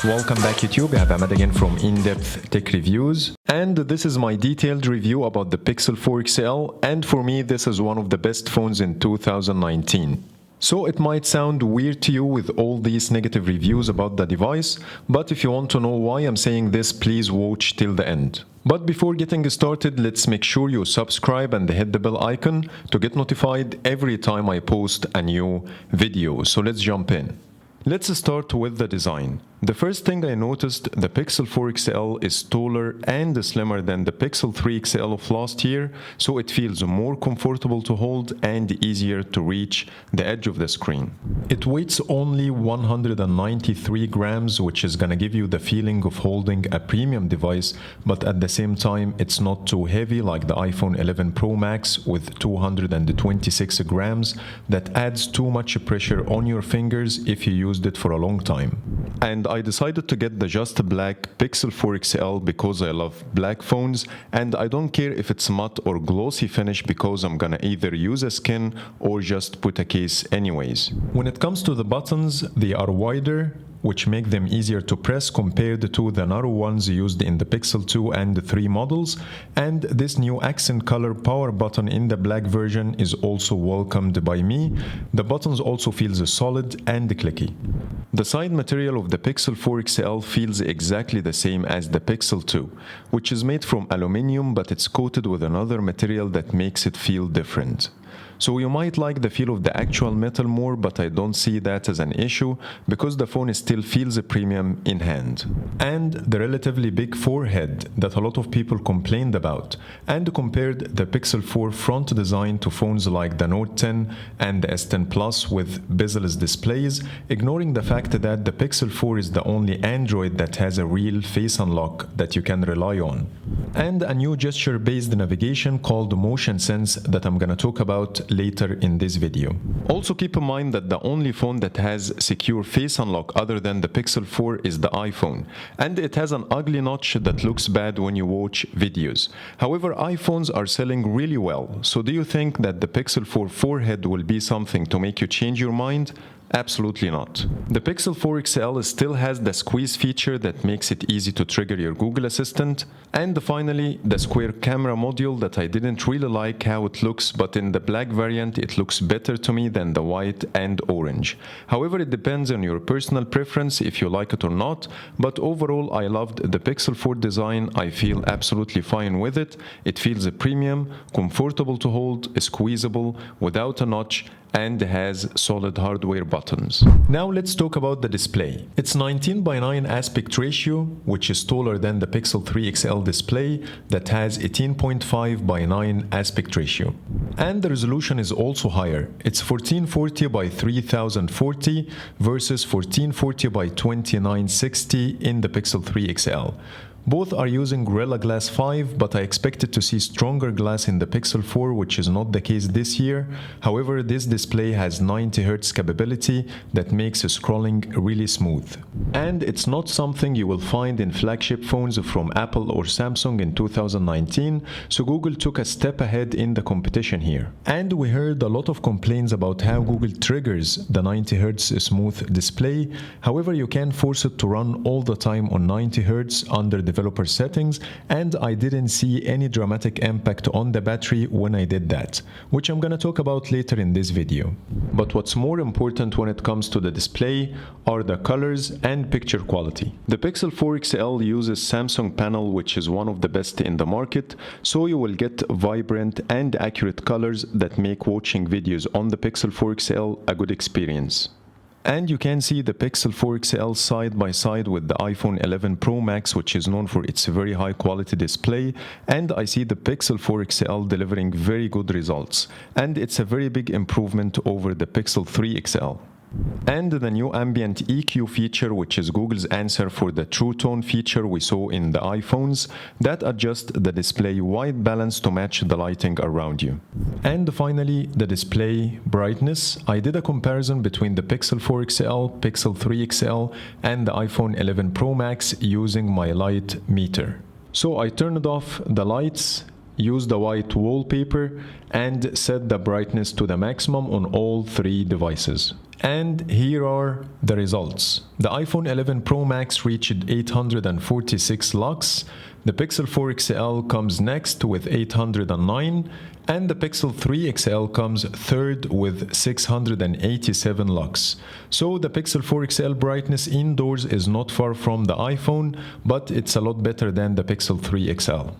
Welcome back YouTube, I have Ahmed again from In-Depth Tech Reviews, and this is my detailed review about the Pixel 4 XL, and for me this is one of the best phones in 2019. So it might sound weird to you with all these negative reviews about the device, but if you want to know why I'm saying this, please watch till the end. But before getting started, let's make sure you subscribe and hit the bell icon to get notified every time I post a new video. So let's jump in. Let's start with the design. The first thing I noticed, the Pixel 4 XL is taller and slimmer than the Pixel 3 XL of last year, so it feels more comfortable to hold and easier to reach the edge of the screen. It weighs only 193 grams, which is gonna give you the feeling of holding a premium device, but at the same time it's not too heavy like the iPhone 11 Pro Max with 226 grams that adds too much pressure on your fingers if you used it for a long time. And I decided to get the just black Pixel 4 XL because I love black phones and I don't care if it's matte or glossy finish because I'm gonna either use a skin or just put a case anyways. When it comes to the buttons, they are wider, which make them easier to press compared to the narrow ones used in the Pixel 2 and 3 models, and this new accent color power button in the black version is also welcomed by me. The buttons also feel solid and clicky. The side material of the Pixel 4 XL feels exactly the same as the Pixel 2, which is made from aluminum but it's coated with another material that makes it feel different. So you might like the feel of the actual metal more, but I don't see that as an issue because the phone still feels premium in hand. And the relatively big forehead that a lot of people complained about and compared the Pixel 4 front design to phones like the Note 10 and the S10 Plus with bezel-less displays, ignoring the fact that the Pixel 4 is the only Android that has a real face unlock that you can rely on. And a new gesture-based navigation called Motion Sense that I'm gonna talk about later in this video. Also keep in mind that the only phone that has secure face unlock other than the Pixel 4 is the iPhone, and it has an ugly notch that looks bad when you watch videos. However, iPhones are selling really well, so do you think that the Pixel 4 forehead will be something to make you change your mind? Absolutely not. The Pixel 4 XL still has the squeeze feature that makes it easy to trigger your Google Assistant. And finally, the square camera module that I didn't really like how it looks, but in the black variant it looks better to me than the white and orange. However, it depends on your personal preference if you like it or not, but overall I loved the Pixel 4 design. I feel absolutely fine with it. It feels premium, comfortable to hold, squeezable, without a notch, and has solid hardware buttons. Now let's talk about the display. It's 19:9 aspect ratio, which is taller than the Pixel 3 XL display that has 18.5:9 aspect ratio. And the resolution is also higher. It's 1440 by 3040 versus 1440 by 2960 in the Pixel 3 XL. Both are using Gorilla Glass 5, but I expected to see stronger glass in the Pixel 4, which is not the case this year. However, this display has 90Hz capability that makes scrolling really smooth. And it's not something you will find in flagship phones from Apple or Samsung in 2019, so Google took a step ahead in the competition here. And we heard a lot of complaints about how Google triggers the 90Hz smooth display. However, you can force it to run all the time on 90Hz under developer settings, and I didn't see any dramatic impact on the battery when I did that, which I'm gonna talk about later in this video. But what's more important when it comes to the display are the colors and picture quality. The Pixel 4 XL uses Samsung panel, which is one of the best in the market, so you will get vibrant and accurate colors that make watching videos on the Pixel 4 XL a good experience. And you can see the Pixel 4 XL side by side with the iPhone 11 Pro Max, which is known for its very high quality display, and I see the Pixel 4 XL delivering very good results, and it's a very big improvement over the Pixel 3 XL. And the new Ambient EQ feature, which is Google's answer for the True Tone feature we saw in the iPhones, that adjusts the display white balance to match the lighting around you. And finally, the display brightness. I did a comparison between the Pixel 4 XL, Pixel 3 XL, and the iPhone 11 Pro Max using my light meter. So I turned off the lights, used the white wallpaper, and set the brightness to the maximum on all three devices. And here are the results. The iPhone 11 Pro Max reached 846 lux, the Pixel 4 XL comes next with 809, and the Pixel 3 XL comes third with 687 lux. So the Pixel 4 XL brightness indoors is not far from the iPhone, but it's a lot better than the Pixel 3 XL.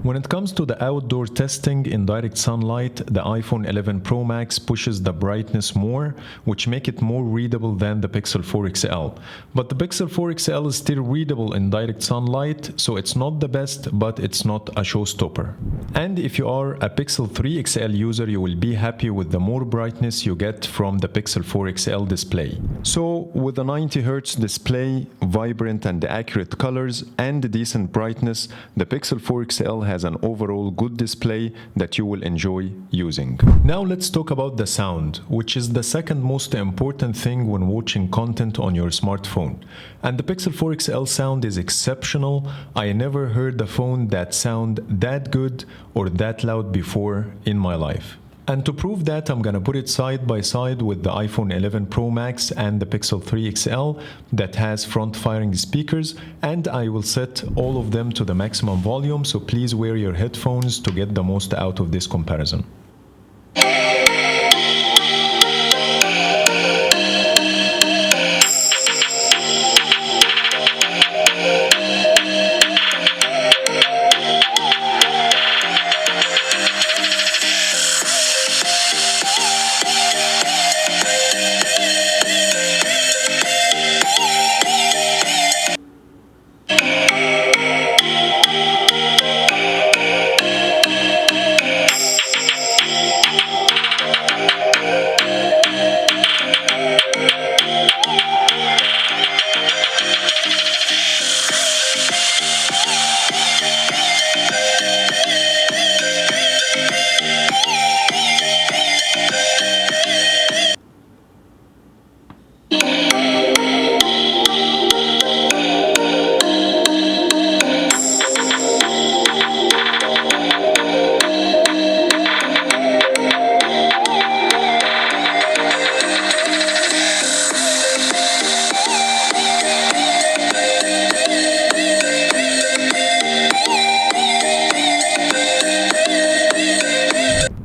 When it comes to the outdoor testing in direct sunlight, the iPhone 11 Pro Max pushes the brightness more, which make it more readable than the Pixel 4 XL. But the Pixel 4 XL is still readable in direct sunlight, so it's not the best, but it's not a showstopper. And if you are a Pixel 3 XL user, you will be happy with the more brightness you get from the Pixel 4 XL display. So with a 90Hz display, vibrant and accurate colors, and decent brightness, the Pixel 4 XL has an overall good display that you will enjoy using. Now let's talk about the sound, which is the second most important thing when watching content on your smartphone. And the Pixel 4 XL sound is exceptional. I never heard a phone that sound that good or that loud before in my life. And to prove that, I'm gonna put it side by side with the iPhone 11 Pro Max and the Pixel 3 XL that has front-firing speakers, and I will set all of them to the maximum volume, so please wear your headphones to get the most out of this comparison.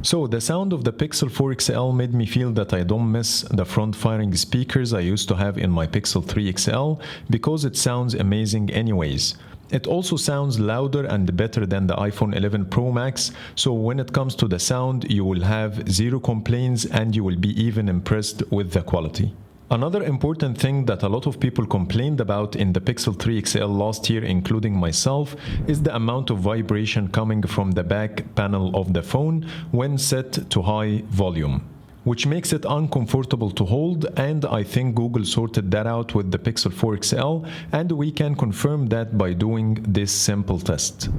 So the sound of the Pixel 4 XL made me feel that I don't miss the front-firing speakers I used to have in my Pixel 3 XL because it sounds amazing anyways. It also sounds louder and better than the iPhone 11 Pro Max, so when it comes to the sound, you will have zero complaints and you will be even impressed with the quality. Another important thing that a lot of people complained about in the Pixel 3 XL last year, including myself, is the amount of vibration coming from the back panel of the phone when set to high volume, which makes it uncomfortable to hold, and I think Google sorted that out with the Pixel 4 XL, and we can confirm that by doing this simple test.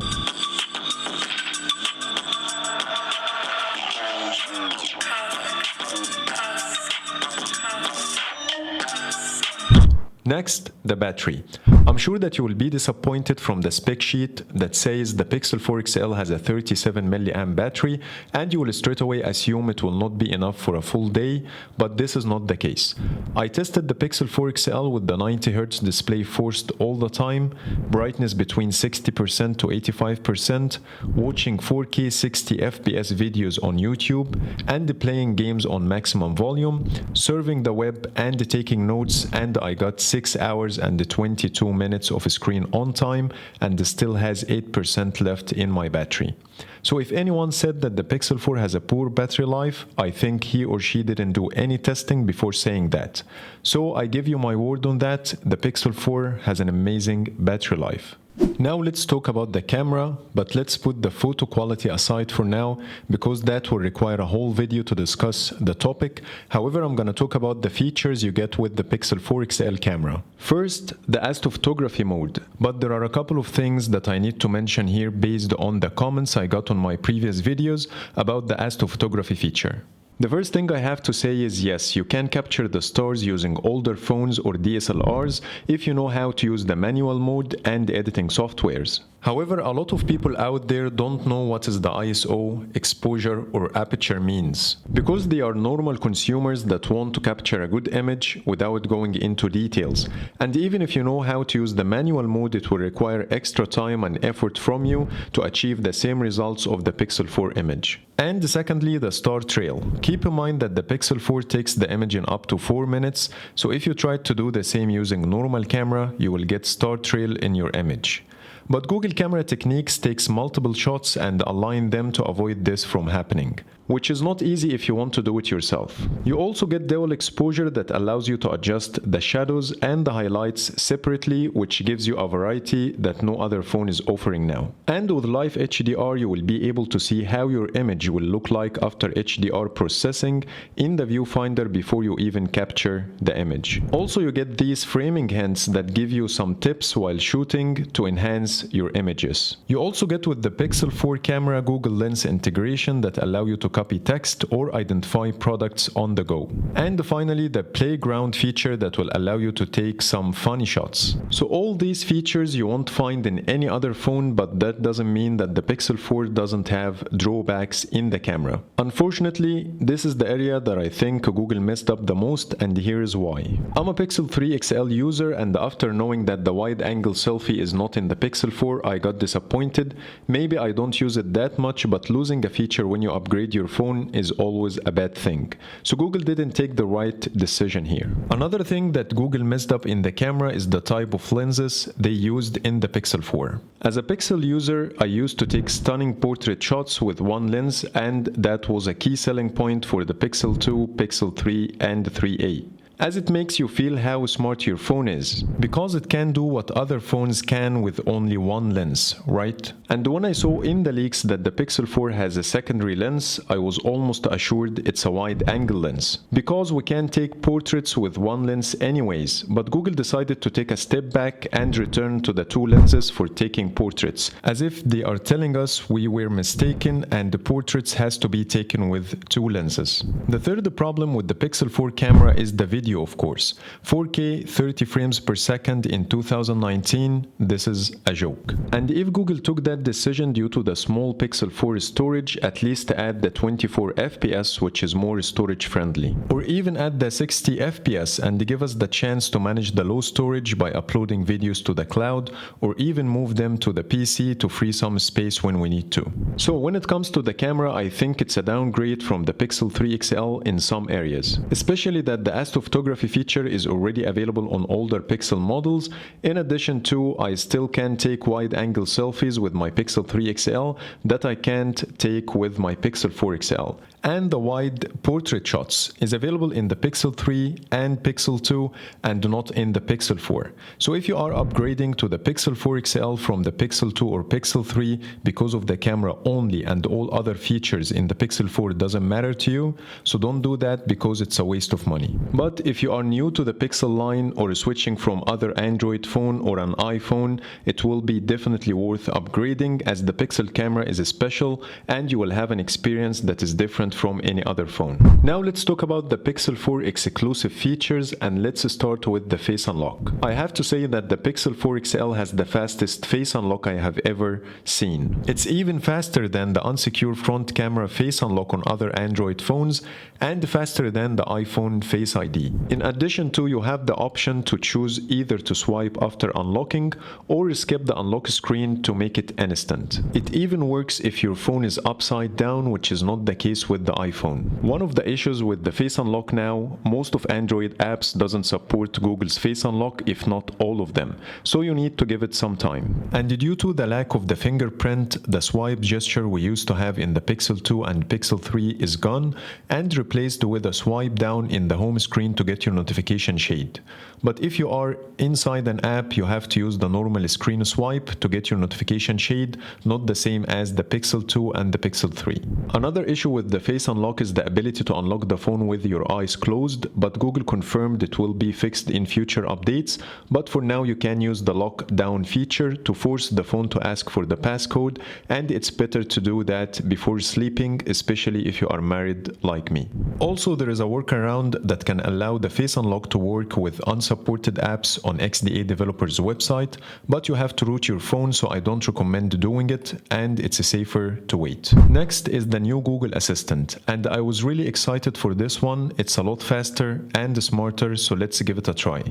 Next, the battery. I'm sure that you will be disappointed from the spec sheet that says the Pixel 4 XL has a 37 mAh battery, and you will straight away assume it will not be enough for a full day, but this is not the case. I tested the Pixel 4 XL with the 90Hz display forced all the time, brightness between 60% to 85%, watching 4K 60 FPS videos on YouTube, and playing games on maximum volume, surfing the web and taking notes, and I got 6 hours and 22 minutes of screen on time and still has 8% left in my battery. So if anyone said that the Pixel 4 has a poor battery life, I think he or she didn't do any testing before saying that. So I give you my word on that, the Pixel 4 has an amazing battery life. Now let's talk about the camera, but let's put the photo quality aside for now because that will require a whole video to discuss the topic. However, I'm going to talk about the features you get with the Pixel 4 XL camera. First, the astrophotography mode, but there are a couple of things that I need to mention here based on the comments I got on my previous videos about the astrophotography feature. The first thing I have to say is yes, you can capture the stars using older phones or DSLRs if you know how to use the manual mode and editing softwares. However, a lot of people out there don't know what is the ISO, exposure, or aperture means, because they are normal consumers that want to capture a good image without going into details. And even if you know how to use the manual mode, it will require extra time and effort from you to achieve the same results of the Pixel 4 image. And secondly, the star trail. Keep in mind that the Pixel 4 takes the image in up to 4 minutes, so if you try to do the same using normal camera, you will get star trail in your image. But Google Camera Techniques takes multiple shots and align them to avoid this from happening, which is not easy if you want to do it yourself. You also get dual exposure that allows you to adjust the shadows and the highlights separately, which gives you a variety that no other phone is offering now. And with Live HDR, you will be able to see how your image will look like after HDR processing in the viewfinder before you even capture the image. Also, you get these framing hints that give you some tips while shooting to enhance your images. You also get with the Pixel 4 camera Google Lens integration that allow you to copy text or identify products on the go. And finally, the playground feature that will allow you to take some funny shots. So all these features you won't find in any other phone, but that doesn't mean that the Pixel 4 doesn't have drawbacks in the camera. Unfortunately, this is the area that I think Google messed up the most, and here's why. I'm a Pixel 3 XL user, and after knowing that the wide-angle selfie is not in the Pixel 4, I got disappointed. Maybe I don't use it that much, but losing a feature when you upgrade your phone is always a bad thing. So Google didn't take the right decision here. Another thing that Google messed up in the camera is the type of lenses they used in the Pixel 4. As a Pixel user, I used to take stunning portrait shots with one lens, and that was a key selling point for the Pixel 2, Pixel 3, and 3a. As it makes you feel how smart your phone is, because it can do what other phones can with only one lens, right? And when I saw in the leaks that the Pixel 4 has a secondary lens, I was almost assured it's a wide-angle lens, because we can take portraits with one lens anyways, but Google decided to take a step back and return to the two lenses for taking portraits, as if they are telling us we were mistaken and the portraits has to be taken with two lenses. The third problem with the Pixel 4 camera is the video, of course. 4K 30 frames per second in 2019, this is a joke. And if Google took that decision due to the small Pixel 4 storage, at least add the 24 FPS, which is more storage friendly. Or even add the 60 FPS and give us the chance to manage the low storage by uploading videos to the cloud, or even move them to the PC to free some space when we need to. So when it comes to the camera, I think it's a downgrade from the Pixel 3 XL in some areas, especially that the astrophotography feature is already available on older Pixel models. In addition to, I still can take wide-angle selfies with my Pixel 3 XL that I can't take with my Pixel 4 XL. And the wide portrait shots is available in the Pixel 3 and Pixel 2 and not in the Pixel 4. So if you are upgrading to the Pixel 4 XL from the Pixel 2 or Pixel 3 because of the camera only and all other features in the Pixel 4 doesn't matter to you, so don't do that because it's a waste of money. But if you are new to the Pixel line or switching from other Android phone or an iPhone, it will be definitely worth upgrading, as the Pixel camera is special and you will have an experience that is different from any other phone. Now let's talk about the Pixel 4 exclusive features, and let's start with the face unlock. I have to say that the Pixel 4 XL has the fastest face unlock I have ever seen. It's even faster than the unsecure front camera face unlock on other Android phones and faster than the iPhone Face ID. In addition to, you have the option to choose either to swipe after unlocking or skip the unlock screen to make it instant. It even works if your phone is upside down, which is not the case with with the iPhone. One of the issues with the Face Unlock now, most of Android apps doesn't support Google's Face Unlock, if not all of them, so you need to give it some time. And due to the lack of the fingerprint, the swipe gesture we used to have in the Pixel 2 and Pixel 3 is gone and replaced with a swipe down in the home screen to get your notification shade. But if you are inside an app, you have to use the normal screen swipe to get your notification shade, not the same as the Pixel 2 and the Pixel 3. Another issue with the Face Unlock is the ability to unlock the phone with your eyes closed, but Google confirmed it will be fixed in future updates. But for now, you can use the lock down feature to force the phone to ask for the passcode, and it's better to do that before sleeping, especially if you are married like me. Also, there is a workaround that can allow the Face Unlock to work with unsupported apps on XDA developers' website, but you have to root your phone, so I don't recommend doing it, and it's safer to wait. Next is the new Google Assistant, and I was really excited for this one. It's a lot faster and smarter, so let's give it a try.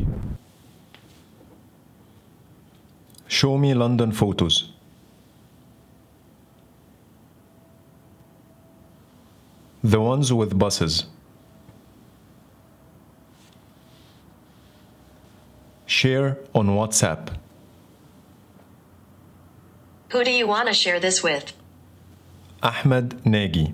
Show me London photos. The ones with buses. Share on WhatsApp. Who do you want to share this with? Ahmed Nagy.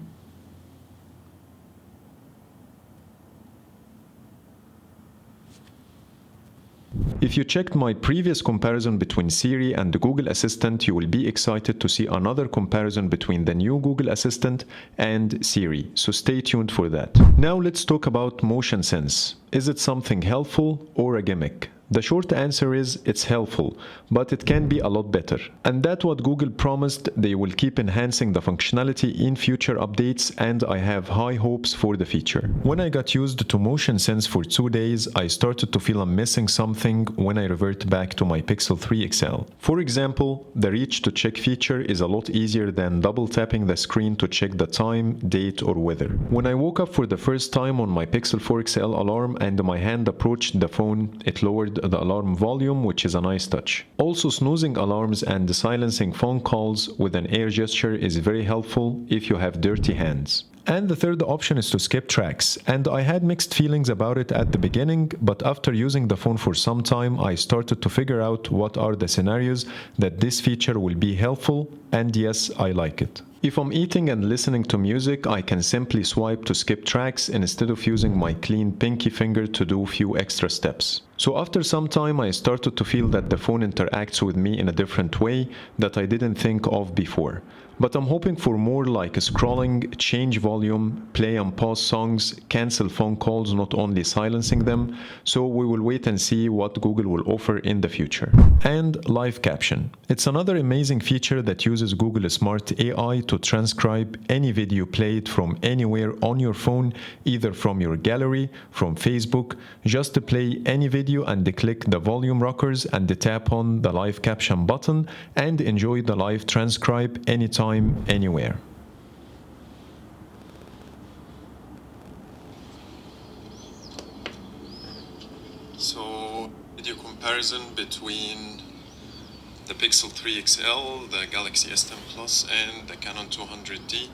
If you checked my previous comparison between Siri and the Google Assistant, you will be excited to see another comparison between the new Google Assistant and Siri, so stay tuned for that. Now let's talk about motion sense. Is it something helpful or a gimmick? The short answer is it's helpful, but it can be a lot better. And that's what Google promised. They will keep enhancing the functionality in future updates, and I have high hopes for the feature. When I got used to motion sense for 2 days, I started to feel I'm missing something when I revert back to my Pixel 3 XL. For example, the reach to check feature is a lot easier than double tapping the screen to check the time, date, or weather. When I woke up for the first time on my Pixel 4 XL alarm and my hand approached the phone, it lowered the alarm volume, which is a nice touch. Also, snoozing alarms and silencing phone calls with an air gesture is very helpful if you have dirty hands. And the third option is to skip tracks, and I had mixed feelings about it at the beginning, but after using the phone for some time, I started to figure out what are the scenarios that this feature will be helpful, and yes, I like it. If I'm eating and listening to music, I can simply swipe to skip tracks instead of using my clean pinky finger to do a few extra steps. So after some time, I started to feel that the phone interacts with me in a different way that I didn't think of before. But I'm hoping for more, like scrolling, change volume, play and pause songs, cancel phone calls, not only silencing them. So we will wait and see what Google will offer in the future. And live caption. It's another amazing feature that uses Google Smart AI to transcribe any video played from anywhere on your phone, either from your gallery, from Facebook. Just to play any video and click the volume rockers and tap on the live caption button and enjoy the live transcribe anytime, anywhere. So, video comparison between the Pixel 3 XL, the Galaxy S10 Plus, and the Canon 200D.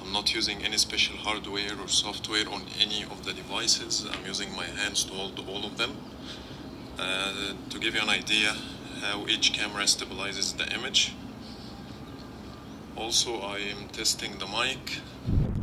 I'm not using any special hardware or software on any of the devices. I'm using my hands to hold all of them. To give you an idea how each camera stabilizes the image. Also, I am testing the mic.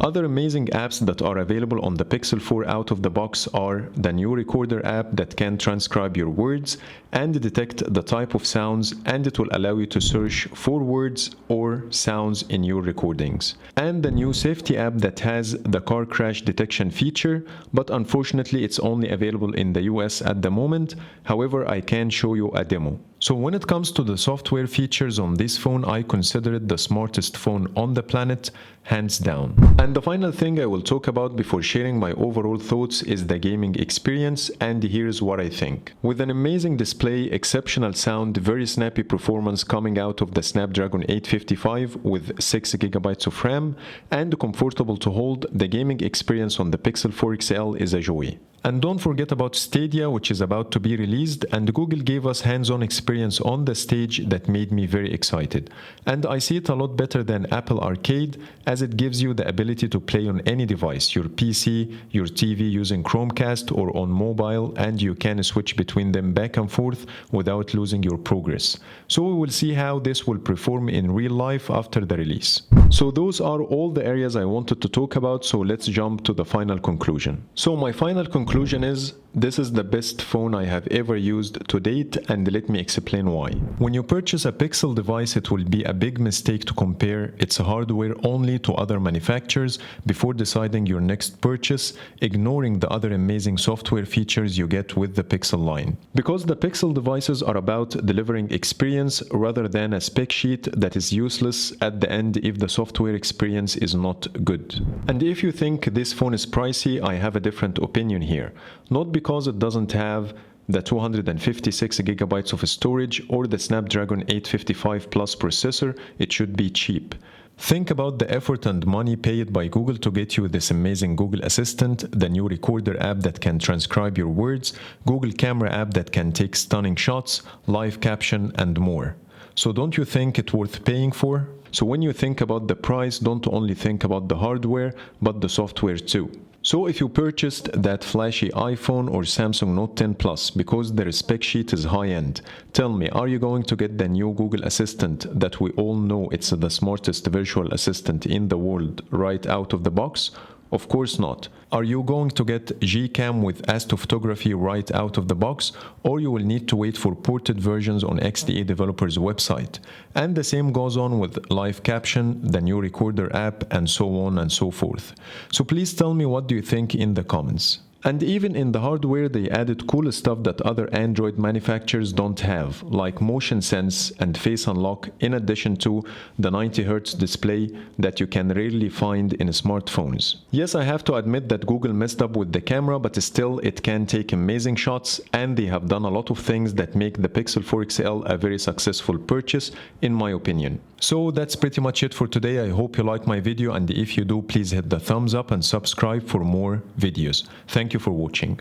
Other amazing apps that are available on the Pixel 4 out of the box are the new Recorder app that can transcribe your words and detect the type of sounds, and it will allow you to search for words or sounds in your recordings. And the new Safety app that has the car crash detection feature, but unfortunately it's only available in the US at the moment. However, I can show you a demo. So when it comes to the software features on this phone, I consider it the smartest phone on the planet, hands down. And the final thing I will talk about before sharing my overall thoughts is the gaming experience, and here's what I think. With an amazing display, exceptional sound, very snappy performance coming out of the Snapdragon 855 with 6GB of RAM, and comfortable to hold, the gaming experience on the Pixel 4 XL is a joy. And don't forget about Stadia, which is about to be released, and Google gave us hands-on experience on the stage that made me very excited. And I see it a lot better than Apple Arcade, as it gives you the ability to play on any device, your PC, your TV using Chromecast, or on mobile, and you can switch between them back and forth without losing your progress. So we will see how this will perform in real life after the release. So those are all the areas I wanted to talk about, so let's jump to the final conclusion. So my final conclusion is, this is the best phone I have ever used to date, and let me explain why. When you purchase a Pixel device, it will be a big mistake to compare its hardware only to other manufacturers before deciding your next purchase, ignoring the other amazing software features you get with the Pixel line. Because the Pixel devices are about delivering experience rather than a spec sheet that is useless at the end if the software experience is not good. And if you think this phone is pricey, I have a different opinion here. Not because it doesn't have the 256 gigabytes of storage or the Snapdragon 855 Plus processor, it should be cheap. Think about the effort and money paid by Google to get you this amazing Google Assistant, the new recorder app that can transcribe your words, Google Camera app that can take stunning shots, live caption, and more. So don't you think it's worth paying for? So when you think about the price, don't only think about the hardware, but the software too. So if you purchased that flashy iPhone or Samsung Note 10 Plus because their spec sheet is high-end, tell me, are you going to get the new Google Assistant that we all know it's the smartest virtual assistant in the world right out of the box? Of course not. Are you going to get Gcam with astrophotography right out of the box, or you will need to wait for ported versions on XDA developers' website? And the same goes on with live caption, the new recorder app, and so on and so forth. So please tell me, what do you think in the comments? And even in the hardware, they added cool stuff that other Android manufacturers don't have, like motion sense and face unlock, in addition to the 90Hz display that you can rarely find in smartphones. Yes, I have to admit that Google messed up with the camera, but still it can take amazing shots, and they have done a lot of things that make the Pixel 4 XL a very successful purchase, in my opinion. So that's pretty much it for today. I hope you liked my video, and if you do, please hit the thumbs up and subscribe for more videos. Thank you for watching.